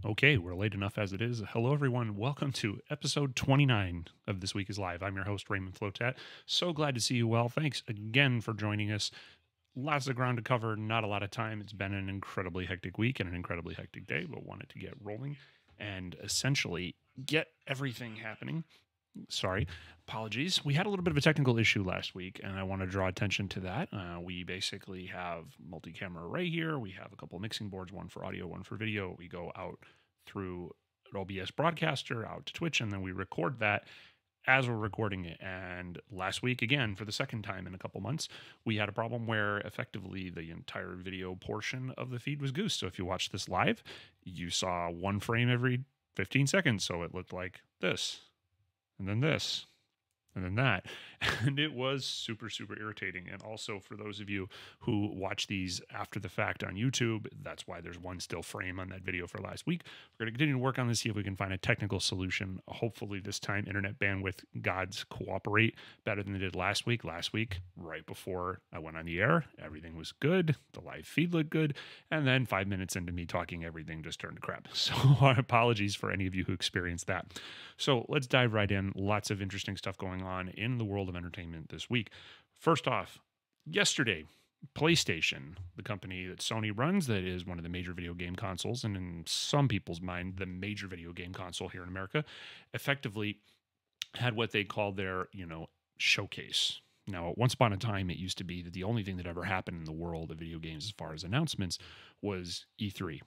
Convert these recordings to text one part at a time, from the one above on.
Okay, we're late enough as it is. Hello, everyone. Welcome to episode 29 of This Week is Live. I'm your host, Raymond Flotat. So glad to see you well. Thanks again for joining us. Lots of ground to cover, not a lot of time. It's been an incredibly hectic week and an incredibly hectic day, but wanted to get rolling and essentially get everything happening. Sorry, apologies. We had a little bit of a technical issue last week, and I want to draw attention to that. We basically have multi-camera array here. We have a couple of mixing boards, one for audio, one for video. We go out through an OBS broadcaster out to Twitch, and then we record that as we're recording it. And last week, again, for the second time in a couple months, we had a problem where effectively the entire video portion of the feed was goosed. So if you watch this live, you saw one frame every 15 seconds. So it looked like this, and then this, and then that. And it was super, super irritating. And also for those of you who watch these after the fact on YouTube, that's why there's one still frame on that video for last week. We're going to continue to work on this, see if we can find a technical solution. Hopefully this time internet bandwidth gods cooperate better than they did last week. Last week, right before I went on the air, everything was good. The live feed looked good. And then 5 minutes into me talking, everything just turned to crap. So our apologies for any of you who experienced that. So let's dive right in. Lots of interesting stuff going on in the world of entertainment this week. First off, yesterday, PlayStation, the company that Sony runs, that is one of the major video game consoles, and in some people's mind, the major video game console here in America, effectively had what they call their, showcase. Now, once upon a time, it used to be that the only thing that ever happened in the world of video games as far as announcements was E3.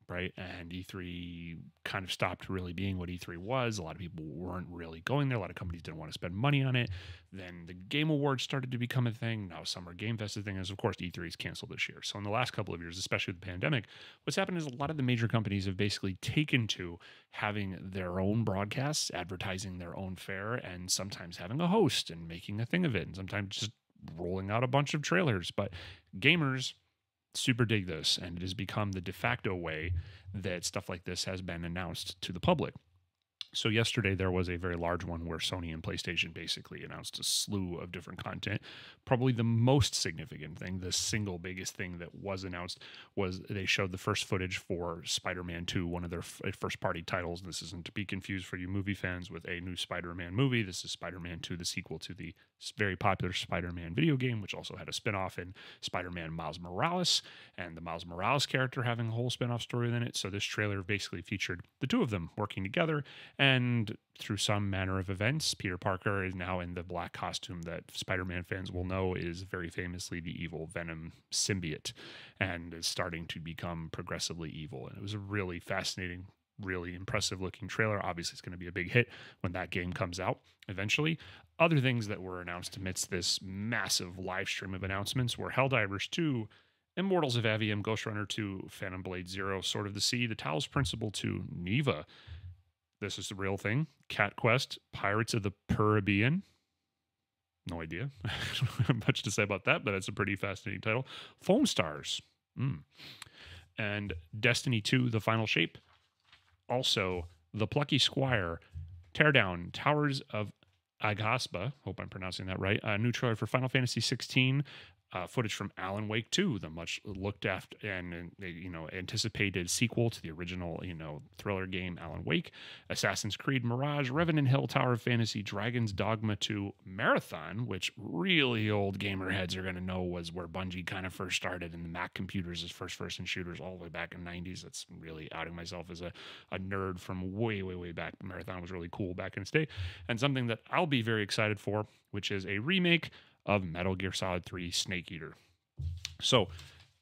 Right. And E3 kind of stopped really being what E3 was. A lot of people weren't really going there. A lot of companies didn't want to spend money on it. Then the Game Awards started to become a thing. Now Summer Game Fest is a thing. As of course, E3 is canceled this year. So in the last couple of years, especially with the pandemic, what's happened is a lot of the major companies have basically taken to having their own broadcasts, advertising their own fare, and sometimes having a host and making a thing of it, and sometimes just rolling out a bunch of trailers. But gamers super dig this, and it has become the de facto way that stuff like this has been announced to the public. So yesterday there was a very large one where Sony and PlayStation basically announced a slew of different content. Probably the most significant thing, the single biggest thing that was announced, was they showed the first footage for Spider-Man 2, one of their first-party titles. This isn't to be confused for you movie fans with a new Spider-Man movie. This is Spider-Man 2, the sequel to the very popular Spider-Man video game, which also had a spin-off in Spider-Man Miles Morales, and the Miles Morales character having a whole spin-off story within it. So this trailer basically featured the two of them working together, and through some manner of events, Peter Parker is now in the black costume that Spider-Man fans will know is very famously the evil Venom symbiote, and is starting to become progressively evil. And it was a really fascinating, really impressive looking trailer. Obviously, it's going to be a big hit when that game comes out eventually. Other things that were announced amidst this massive live stream of announcements were Helldivers 2, Immortals of Avium, Ghost Runner 2, Phantom Blade 0, Sword of the Sea, The Talos Principle 2, Neva. This is the real thing. Cat Quest, Pirates of the Caribbean. No idea. I don't have much to say about that, but it's a pretty fascinating title. Foam Stars. And Destiny 2, The Final Shape. Also, The Plucky Squire, Teardown, Towers of Aghasba. Hope I'm pronouncing that right. A new trailer for Final Fantasy 16. Footage from Alan Wake 2, the much looked after and anticipated sequel to the original thriller game Alan Wake. Assassin's Creed Mirage, Revenant Hill, Tower of Fantasy, Dragon's Dogma 2, Marathon, which really old gamer heads are going to know was where Bungie kind of first started in the Mac computers as first-person shooters all the way back in the 90s. That's really outing myself as a nerd from way, way, way back. Marathon was really cool back in its day. And something that I'll be very excited for, which is a remake of Metal Gear Solid 3 Snake Eater. So,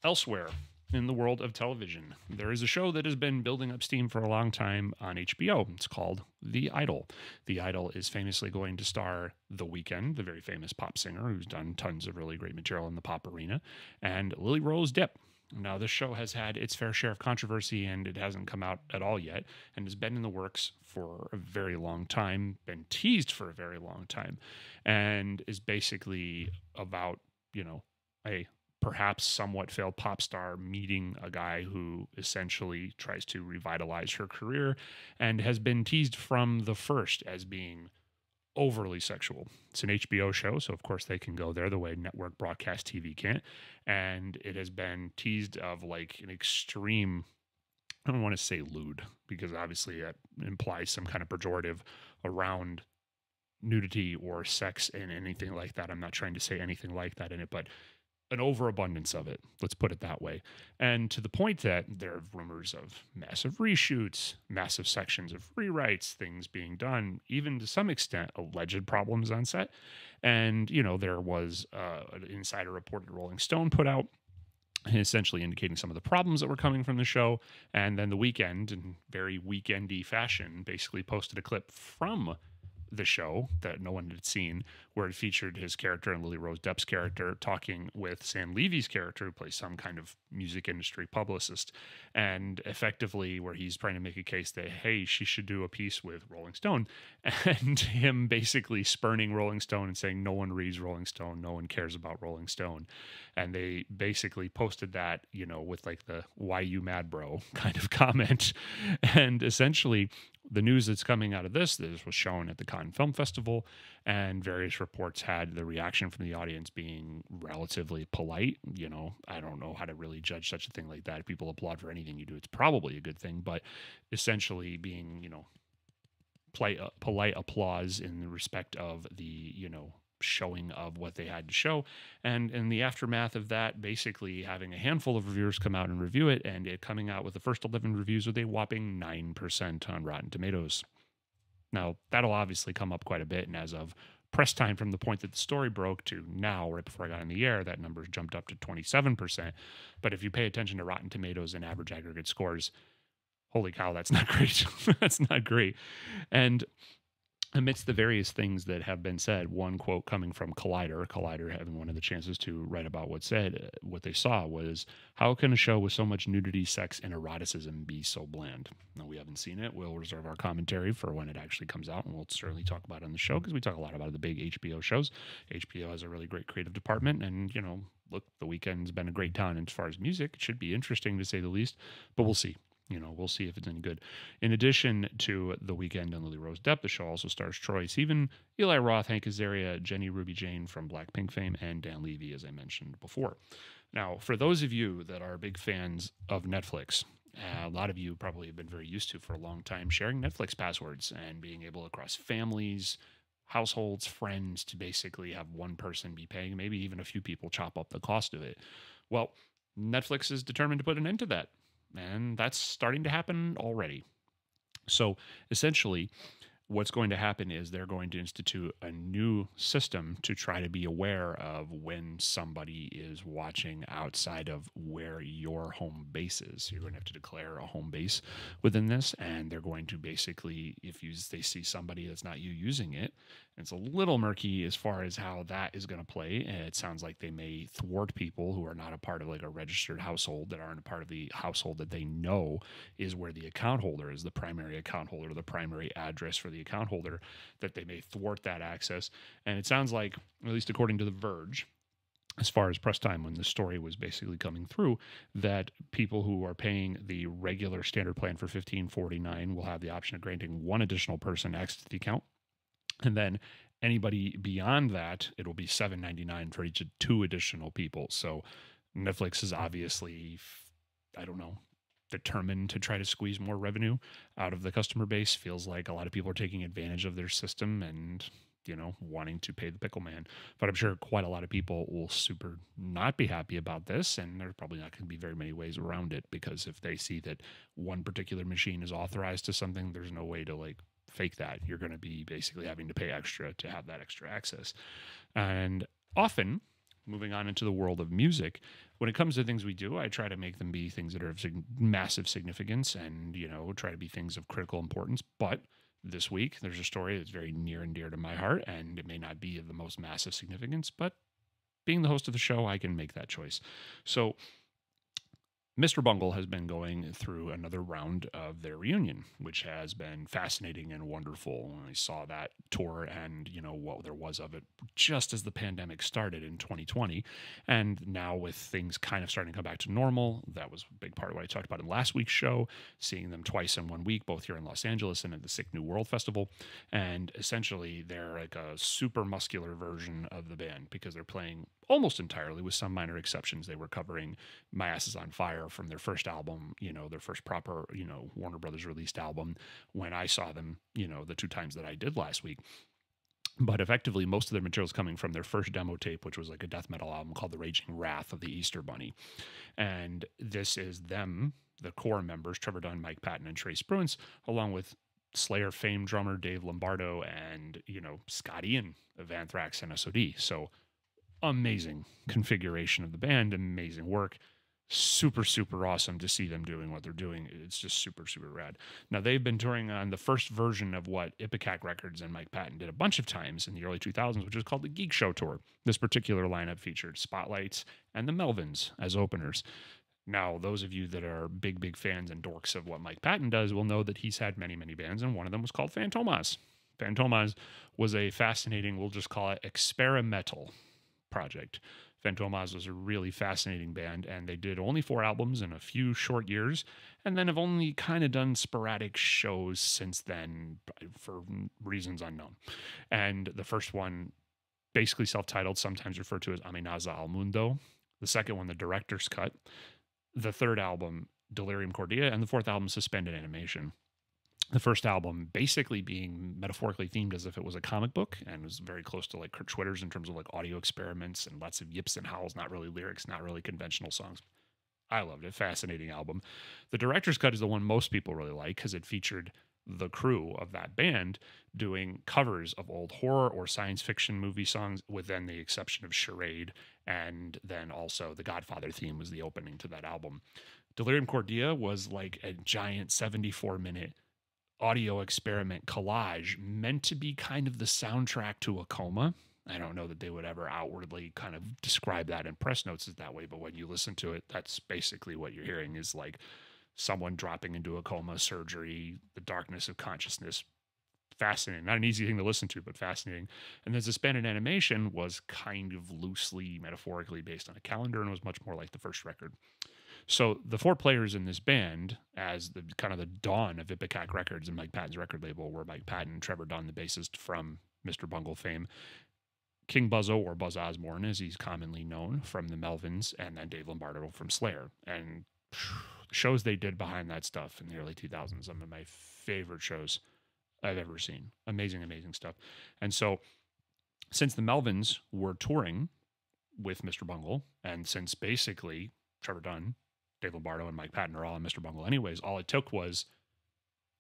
elsewhere in the world of television, there is a show that has been building up steam for a long time on HBO. It's called The Idol. The Idol is famously going to star The Weeknd, the very famous pop singer who's done tons of really great material in the pop arena, and Lily Rose Depp. Now, this show has had its fair share of controversy, and it hasn't come out at all yet, and has been in the works for a very long time, been teased for a very long time, and is basically about, a perhaps somewhat failed pop star meeting a guy who essentially tries to revitalize her career, and has been teased from the first as being overly sexual. It's an HBO show, so of course they can go there the way network broadcast TV can't. And it has been teased of like an extreme don't want to say lewd because obviously that implies some kind of pejorative around nudity or sex and anything like that. I'm not trying to say anything like that in it, but an overabundance of it. Let's put it that way. And to the point that there are rumors of massive reshoots, massive sections of rewrites, things being done, even to some extent, alleged problems on set. And, you know, there was an insider report that Rolling Stone put out essentially indicating some of the problems that were coming from the show. And then The Weeknd, in very weekendy fashion, basically posted a clip from the show that no one had seen, where it featured his character and Lily Rose Depp's character talking with Sam Levy's character, who plays some kind of music industry publicist, and effectively where he's trying to make a case that, hey, she should do a piece with Rolling Stone, and him basically spurning Rolling Stone and saying no one reads Rolling Stone, no one cares about Rolling Stone. And they basically posted that, you know, with like the "why you mad, bro" kind of comment. And essentially the news that's coming out of this was shown at the Cannes Film Festival, and various reports had the reaction from the audience being relatively polite. You know, I don't know how to really judge such a thing like that. If people applaud for anything you do, it's probably a good thing, but essentially being, you know, polite applause in the respect of the, you know, showing of what they had to show. And in the aftermath of that, basically having a handful of reviewers come out and review it, and it coming out with the first 11 reviews with a whopping 9% on Rotten Tomatoes. Now, that'll obviously come up quite a bit, and as of press time from the point that the story broke to now, right before I got on the air, that number's jumped up to 27%. But if you pay attention to Rotten Tomatoes and average aggregate scores, holy cow, that's not great. That's not great. And amidst the various things that have been said, one quote coming from Collider having one of the chances to write about what they saw was, how can a show with so much nudity, sex, and eroticism be so bland? Now, we haven't seen it. We'll reserve our commentary for when it actually comes out, and we'll certainly talk about it on the show because we talk a lot about the big HBO shows. HBO has a really great creative department, and, you know, look, The Weeknd's been a great town as far as music. It should be interesting to say the least, but we'll see. You know, we'll see if it's any good. In addition to The Weeknd and Lily Rose Depp, the show also stars Troye Sivan, Eli Roth, Hank Azaria, Jenny Ruby Jane from Blackpink fame, and Dan Levy, as I mentioned before. Now, for those of you that are big fans of Netflix, a lot of you probably have been very used to for a long time sharing Netflix passwords and being able across families, households, friends to basically have one person be paying, maybe even a few people chop up the cost of it. Well, Netflix is determined to put an end to that. And that's starting to happen already. So essentially, what's going to happen is they're going to institute a new system to try to be aware of when somebody is watching outside of where your home base is. So you're going to have to declare a home base within this, and they're going to basically, if they see somebody that's not you using it, it's a little murky as far as how that is going to play. And it sounds like they may thwart people who are not a part of like a registered household, that aren't a part of the household that they know is where the account holder is, the primary account holder, the primary address for the account holder, that they may thwart that access. And it sounds like, at least according to The Verge, as far as press time when the story was basically coming through, that people who are paying the regular standard plan for $15.49 will have the option of granting one additional person access to the account. And then anybody beyond that, it'll be $7.99 for each of two additional people. So Netflix is obviously, I don't know, determined to try to squeeze more revenue out of the customer base. Feels like a lot of people are taking advantage of their system and, you know, wanting to pay the pickle man. But I'm sure quite a lot of people will super not be happy about this, and there's probably not going to be very many ways around it, because if they see that one particular machine is authorized to something, there's no way to like fake that. You're going to be basically having to pay extra to have that extra access. And often, moving on into the world of music, when it comes to things we do, I try to make them be things that are of massive significance and, you know, try to be things of critical importance. But this week, there's a story that's very near and dear to my heart, and it may not be of the most massive significance, but being the host of the show, I can make that choice. So Mr. Bungle has been going through another round of their reunion, which has been fascinating and wonderful. I saw that tour and, you know, what there was of it just as the pandemic started in 2020. And now with things kind of starting to come back to normal, that was a big part of what I talked about in last week's show, seeing them twice in 1 week, both here in Los Angeles and at the Sick New World Festival. And essentially they're like a super muscular version of the band because they're playing almost entirely, with some minor exceptions. They were covering My Ass Is on Fire from their first album, their first proper, Warner Brothers released album, when I saw them, the 2 times that I did last week. But effectively, most of their material is coming from their first demo tape, which was like a death metal album called The Raging Wrath of the Easter Bunny. And this is them, the core members, Trevor Dunn, Mike Patton, and Trace Bruins, along with Slayer fame drummer Dave Lombardo and, Scott Ian of Anthrax and SOD. So amazing configuration of the band, amazing work. Super, super awesome to see them doing what they're doing. It's just super, super rad. Now, they've been touring on the first version of what Ipecac Records and Mike Patton did a bunch of times in the early 2000s, which is called the Geek Show Tour. This particular lineup featured Spotlights and the Melvins as openers. Now, those of you that are big, big fans and dorks of what Mike Patton does will know that he's had many, many bands, and one of them was called Fantomas. Fantomas was a fascinating, we'll just call it experimental project. Fantomas was a really fascinating band, and they did only 4 albums in a few short years, and then have only kind of done sporadic shows since then for reasons unknown. And the first one, basically self-titled, sometimes referred to as Amenaza al Mundo. The second one, The Director's Cut. The third album, Delirium Cordia, and the fourth album, Suspended Animation. The first album basically being metaphorically themed as if it was a comic book, and was very close to like Kurt Schwitter's in terms of like audio experiments and lots of yips and howls, not really lyrics, not really conventional songs. I loved it. Fascinating album. The Director's Cut is the one most people really like because it featured the crew of that band doing covers of old horror or science fiction movie songs, with then the exception of Charade, and then also the Godfather theme was the opening to that album. Delirium Cordia was like a giant 74-minute audio experiment collage meant to be kind of the soundtrack to a coma. I don't know that they would ever outwardly kind of describe that in press notes as that way, but when you listen to it, that's basically what you're hearing, is like someone dropping into a coma, surgery, the darkness of consciousness. Fascinating. Not an easy thing to listen to, but fascinating. And then Suspended Animation was kind of loosely, metaphorically based on a calendar, and was much more like the first record. So the 4 players in this band, as the kind of the dawn of Ipecac Records and Mike Patton's record label, were Mike Patton, Trevor Dunn, the bassist from Mr. Bungle fame, King Buzzo, or Buzz Osborne, as he's commonly known, from the Melvins, and then Dave Lombardo from Slayer. And the shows they did behind that stuff in the early 2000s, some of my favorite shows I've ever seen. Amazing, amazing stuff. And so since the Melvins were touring with Mr. Bungle, and since basically Trevor Dunn, Dave Lombardo, and Mike Patton are all in Mr. Bungle anyways, all it took was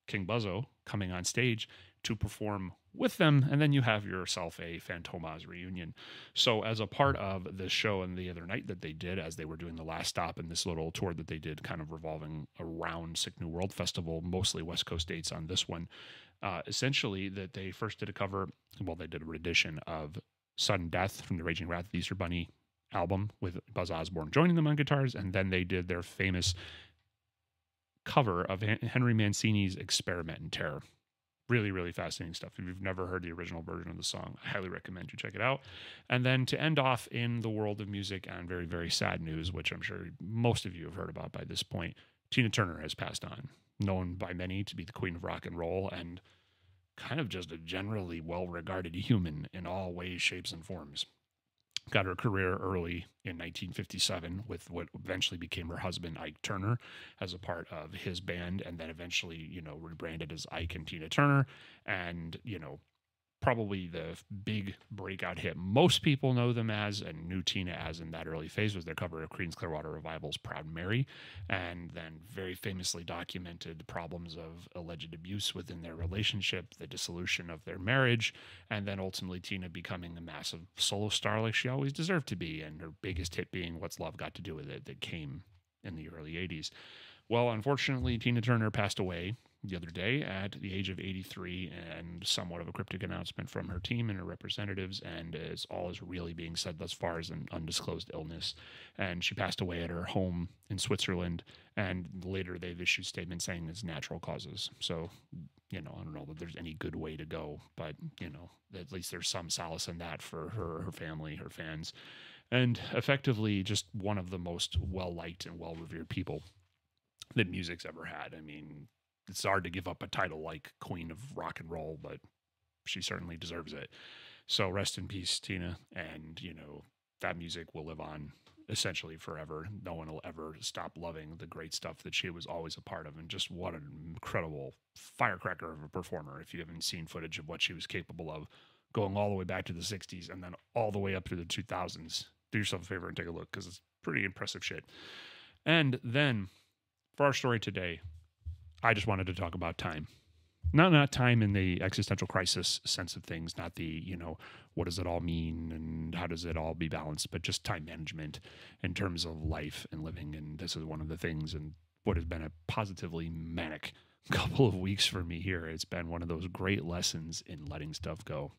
King Buzzo coming on stage to perform with them, and then you have yourself a Fantomas reunion. So as a part of this show and the other night that they did, as they were doing the last stop in this little tour that they did kind of revolving around Sick New World Festival, mostly West Coast dates on this one, essentially that they first did a cover, well, they did a rendition of Sudden Death from the Raging Wrath of the Easter Bunny album with Buzz Osborne joining them on guitars, and then they did their famous cover of Henry Mancini's Experiment in Terror. Really, really fascinating stuff. If you've never heard the original version of the song, I highly recommend you check it out. And then to end off in the world of music on very, very sad news, which I'm sure most of you have heard about by this point, Tina Turner has passed on, known by many to be the queen of rock and roll and kind of just a generally well-regarded human in all ways, shapes, and forms. Got her career early in 1957 with what eventually became her husband, Ike Turner, as a part of his band, and then eventually, rebranded as Ike and Tina Turner. And, probably the big breakout hit most people know them as, and knew Tina as in that early phase, was their cover of Creedence Clearwater Revival's Proud Mary, and then very famously documented problems of alleged abuse within their relationship, the dissolution of their marriage, and then ultimately Tina becoming a massive solo star like she always deserved to be, and her biggest hit being What's Love Got to Do With It, that came in the early 80s. Well, unfortunately, Tina Turner passed away the other day at the age of 83, and somewhat of a cryptic announcement from her team and her representatives, and is all is really being said thus far is an undisclosed illness. And she passed away at her home in Switzerland, and later they've issued statements saying it's natural causes. So, I don't know that there's any good way to go, but, at least there's some solace in that for her family, her fans, and effectively just one of the most well-liked and well-revered people that music's ever had. I mean, it's hard to give up a title like Queen of Rock and Roll, but she certainly deserves it. So rest in peace, Tina. And, that music will live on essentially forever. No one will ever stop loving the great stuff that she was always a part of. And just what an incredible firecracker of a performer. If you haven't seen footage of what she was capable of, going all the way back to the 60s and then all the way up through the 2000s, do yourself a favor and take a look, because it's pretty impressive shit. And then for our story today, I just wanted to talk about time. Not time in the existential crisis sense of things, not the, what does it all mean and how does it all be balanced, but just time management in terms of life and living. And this is one of the things, and what has been a positively manic couple of weeks for me here. It's been one of those great lessons in letting stuff go.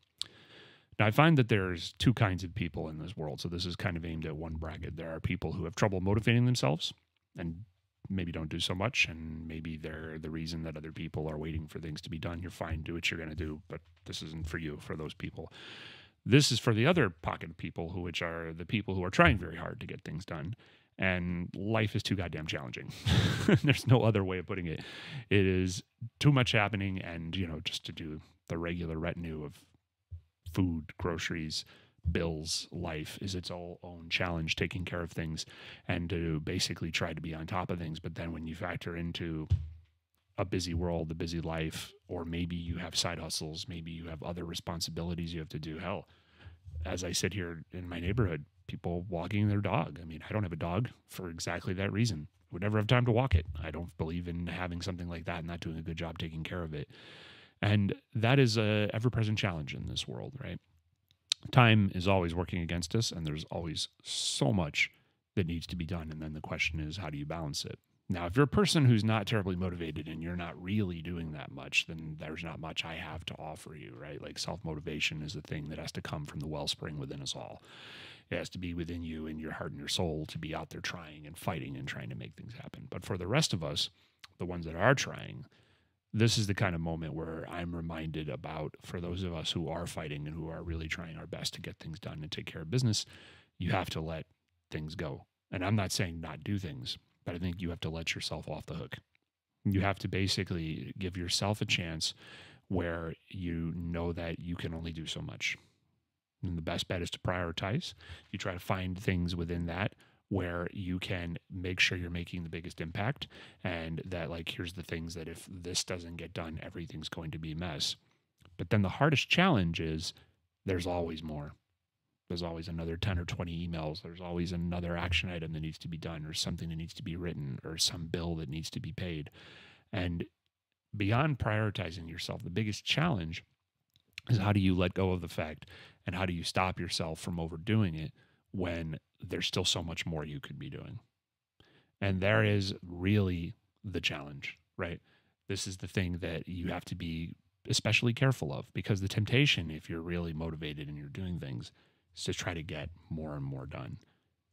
Now, I find that there's two kinds of people in this world. So this is kind of aimed at one bracket. There are people who have trouble motivating themselves and maybe don't do so much, and maybe they're the reason that other people are waiting for things to be done. You're fine, do what you're going to do, but this isn't for you, for those people. This is for the other pocket of people, which are the people who are trying very hard to get things done, and life is too goddamn challenging. There's no other way of putting it. It is too much happening, and, just to do the regular retinue of food, groceries, bills, life is its own challenge, taking care of things and to basically try to be on top of things. But then when you factor into a busy world, a busy life, or maybe you have side hustles, maybe you have other responsibilities you have to do. Hell, as I sit here in my neighborhood, people walking their dog. I mean, I don't have a dog for exactly that reason. I would never have time to walk it. I don't believe in having something like that and not doing a good job taking care of it. And that is a ever-present challenge in this world, right? Time is always working against us, and there's always so much that needs to be done. And then the question is, how do you balance it? Now, if you're a person who's not terribly motivated and you're not really doing that much, then there's not much I have to offer you, right? Like, self-motivation is a thing that has to come from the wellspring within us all. It has to be within you and your heart and your soul to be out there trying and fighting and trying to make things happen. But for the rest of us, the ones that are trying, this is the kind of moment where I'm reminded about, for those of us who are fighting and who are really trying our best to get things done and take care of business, you have to let things go. And I'm not saying not do things, but I think you have to let yourself off the hook. You have to basically give yourself a chance where you know that you can only do so much. And the best bet is to prioritize. You try to find things within that where you can make sure you're making the biggest impact, and that, like, here's the things that if this doesn't get done, everything's going to be a mess. But then the hardest challenge is there's always more. There's always another 10 or 20 emails. There's always another action item that needs to be done, or something that needs to be written, or some bill that needs to be paid. And beyond prioritizing yourself, the biggest challenge is, how do you let go of the fact, and how do you stop yourself from overdoing it when there's still so much more you could be doing? And there is really the challenge, right? This is the thing that you have to be especially careful of, because the temptation, if you're really motivated and you're doing things, is to try to get more and more done.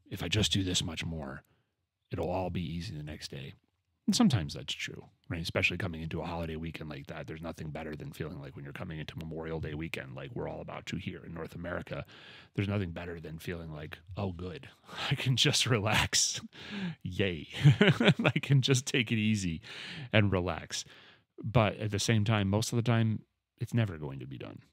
If I just do this much more, it'll all be easy the next day. And sometimes that's true, right? Especially coming into a holiday weekend like that. There's nothing better than feeling like when you're coming into Memorial Day weekend, like we're all about to here in North America, there's nothing better than feeling like, oh, good, I can just relax. Yay. I can just take it easy and relax. But at the same time, most of the time, it's never going to be done.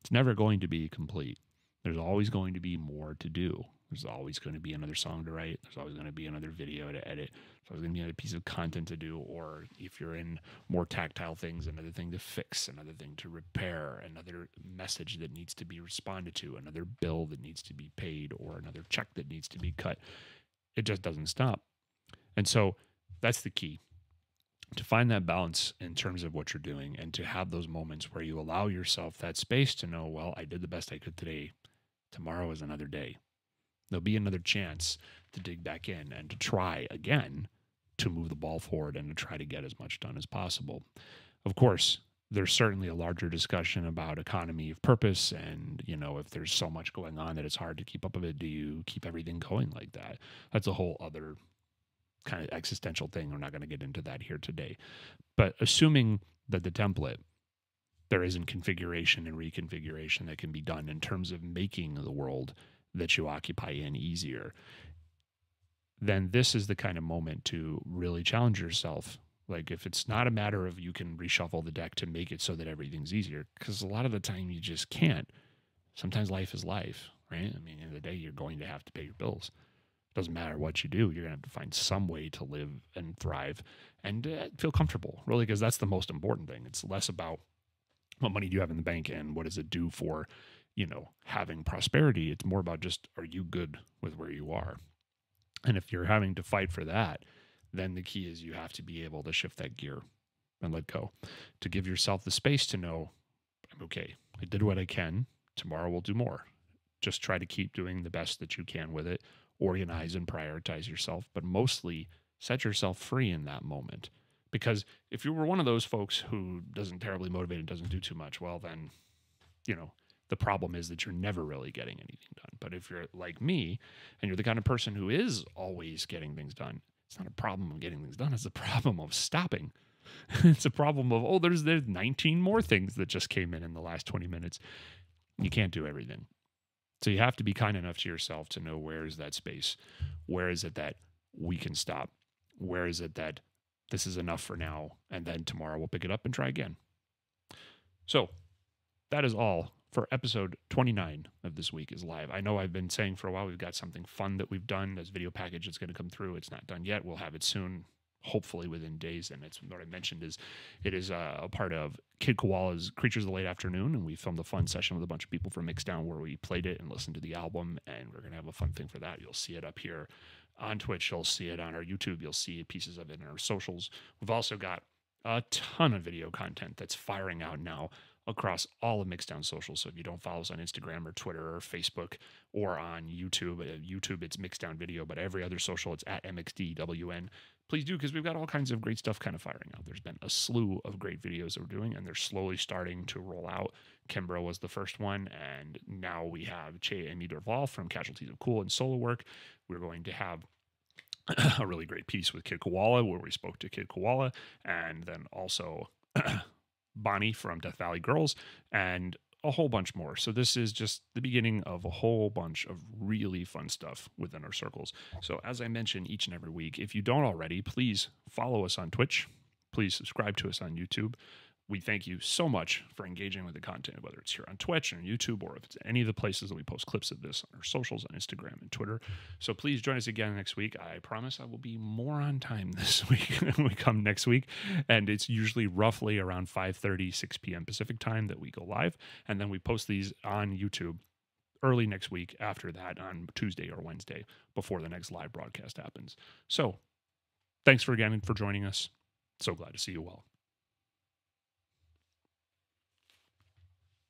It's never going to be complete. There's always going to be more to do. There's always going to be another song to write. There's always going to be another video to edit. There's always going to be another piece of content to do. Or if you're in more tactile things, another thing to fix, another thing to repair, another message that needs to be responded to, another bill that needs to be paid, or another check that needs to be cut. It just doesn't stop. And so that's the key, to find that balance in terms of what you're doing, and to have those moments where you allow yourself that space to know, well, I did the best I could today. Tomorrow is another day. There'll be another chance to dig back in and to try again to move the ball forward and to try to get as much done as possible. Of course, there's certainly a larger discussion about economy of purpose, and, if there's so much going on that it's hard to keep up with it, do you keep everything going like that? That's a whole other kind of existential thing. We're not going to get into that here today. But assuming that the template, there isn't configuration and reconfiguration that can be done in terms of making the world that you occupy in easier, then this is the kind of moment to really challenge yourself. Like, if it's not a matter of you can reshuffle the deck to make it so that everything's easier, because a lot of the time you just can't. Sometimes life is life. right? I mean, at the end of the day, you're going to have to pay your bills. Doesn't matter what you do, you're going to have to find some way to live and thrive and feel comfortable, really, because that's the most important thing. It's less about what money do you have in the bank and what does it do for, having prosperity. It's more about just, are you good with where you are? And if you're having to fight for that, then the key is you have to be able to shift that gear and let go, to give yourself the space to know, I'm okay. I did what I can. Tomorrow we'll do more. Just try to keep doing the best that you can with it. Organize and prioritize yourself, but mostly set yourself free in that moment. Because if you were one of those folks who doesn't terribly motivate and doesn't do too much, well, then, the problem is that you're never really getting anything done. But if you're like me and you're the kind of person who is always getting things done, it's not a problem of getting things done. It's a problem of stopping. It's a problem of, there's 19 more things that just came in the last 20 minutes. You can't do everything. So you have to be kind enough to yourself to know, where is that space? Where is it that we can stop? Where is it that this is enough for now, and then tomorrow we'll pick it up and try again? So that is all for episode 29 of This Week is Live. I know I've been saying for a while we've got something fun that we've done. This video package that's going to come through. It's not done yet. We'll have it soon, hopefully within days. And it's what I mentioned is it is a part of Kid Koala's Creatures of the Late Afternoon, and we filmed a fun session with a bunch of people from Mixdown where we played it and listened to the album, and we're going to have a fun thing for that. You'll see it up here on Twitch. You'll see it on our YouTube. You'll see pieces of it in our socials. We've also got a ton of video content that's firing out now across all of Mixdown socials. So if you don't follow us on Instagram or Twitter or Facebook or on YouTube, it's Mixdown Video, but every other social, it's at MXDWN. Please do, because we've got all kinds of great stuff kind of firing out. There's been a slew of great videos that we're doing, and they're slowly starting to roll out. Kimbra was the first one, and now we have Che and Dorval from Casualties of Cool and Solo Work. We're going to have a really great piece with Kid Koala where we spoke to Kid Koala, and then also Bonnie from Death Valley Girls, and a whole bunch more. So this is just the beginning of a whole bunch of really fun stuff within our circles. So as I mention each and every week, if you don't already, please follow us on Twitch. Please subscribe to us on YouTube. We thank you so much for engaging with the content, whether it's here on Twitch or YouTube, or if it's any of the places that we post clips of this on our socials, on Instagram and Twitter. So please join us again next week. I promise I will be more on time this week when we come next week. And it's usually roughly around 5:30, 6 p.m. Pacific time that we go live. And then we post these on YouTube early next week after that, on Tuesday or Wednesday, before the next live broadcast happens. So thanks again for joining us. So glad to see you all.